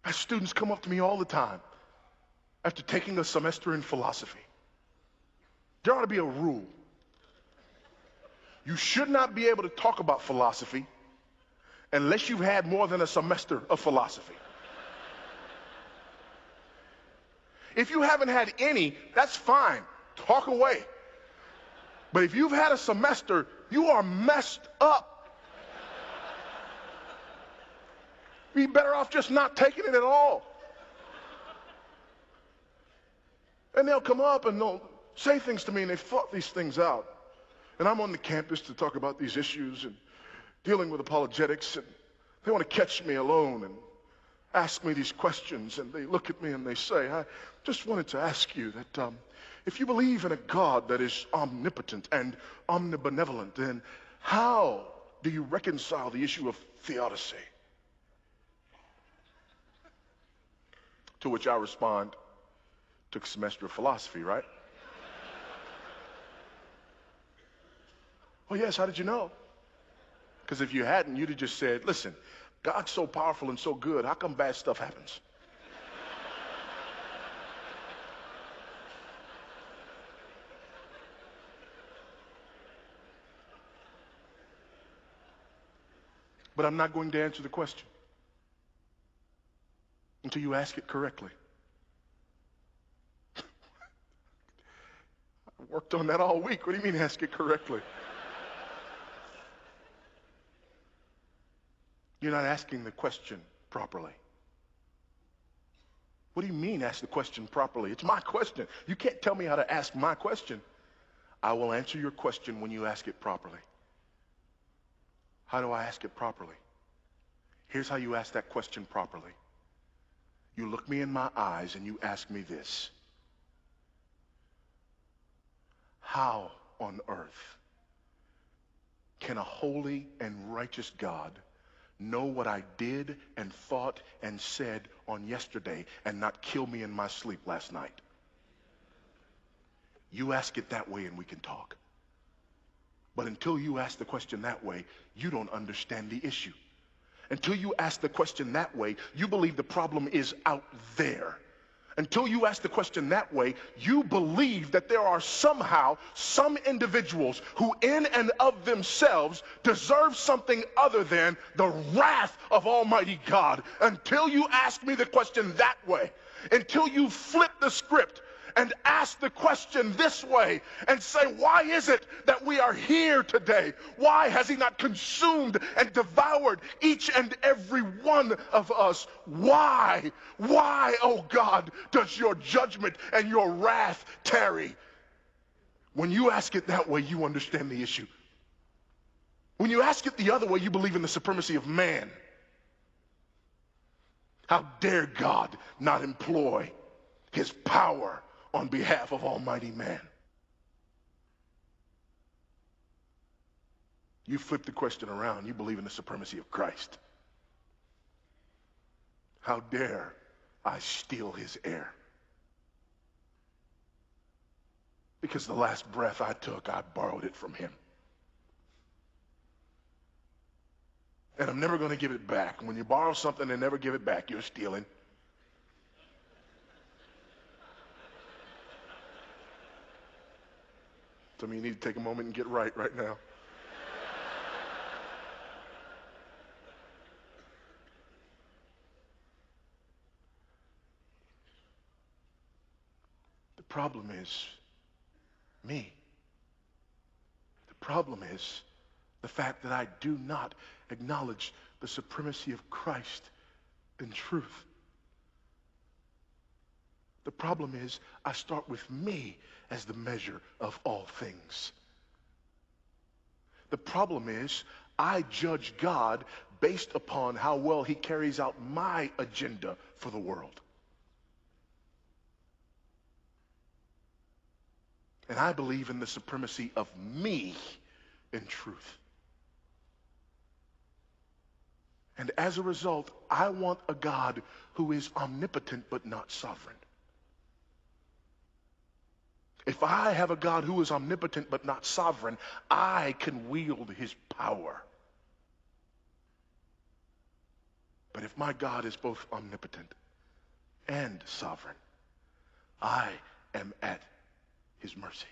I have students come up to me all the time after taking a semester in philosophy. There ought to be a rule. You should not be able to talk about philosophy unless you've had more than a semester of philosophy. If you haven't had any, that's fine. Talk away. But if you've had a semester, you are messed up. You'd be better off just not taking it at all. And they'll come up and they'll say things to me, and they've thought these things out. And I'm on the campus to talk about these issues and dealing with apologetics, and they want to catch me alone and ask me these questions, and they look at me and they say, I just wanted to ask you that if you believe in a God that is omnipotent and omnibenevolent, then how do you reconcile the issue of theodicy? To which I respond, took a semester of philosophy, right? Well, yes, how did you know? Because if you hadn't, you'd have just said, listen, God's so powerful and so good, how come bad stuff happens? But I'm not going to answer the question until you ask it correctly. I worked on that all week. What do you mean ask it correctly? You're not asking the question properly. What do you mean ask the question properly? It's my question. You can't tell me how to ask my question. I will answer your question when you ask it properly. How do I ask it properly? Here's how you ask that question properly. You look me in my eyes and you ask me this. How on earth can a holy and righteous God know what I did and thought and said on yesterday and not kill me in my sleep last night? You ask it that way and we can talk. But until you ask the question that way, you don't understand the issue. Until you ask the question that way, you believe the problem is out there. Until you ask the question that way, you believe that there are somehow some individuals who in and of themselves deserve something other than the wrath of Almighty God. Until you ask me the question that way, until you flip the script and ask the question this way and say, why is it that we are here today? Why has he not consumed and devoured each and every one of us? Why, oh God, does your judgment and your wrath tarry? When you ask it that way, you understand the issue. When you ask it the other way, you believe in the supremacy of man. How dare God not employ his power on behalf of almighty man? You flip the question around, you believe in the supremacy of Christ. How dare I steal his air? Because the last breath I took, I borrowed it from him. And I'm never going to give it back. When you borrow something and never give it back, you're stealing. Some of you need to take a moment and get right now. The problem is me. The problem is the fact that I do not acknowledge the supremacy of Christ in truth. The problem is I start with me as the measure of all things. The problem is I judge God based upon how well he carries out my agenda for the world. And I believe in the supremacy of me in truth. And as a result, I want a God who is omnipotent but not sovereign. If I have a God who is omnipotent but not sovereign, I can wield his power. But if my God is both omnipotent and sovereign, I am at his mercy.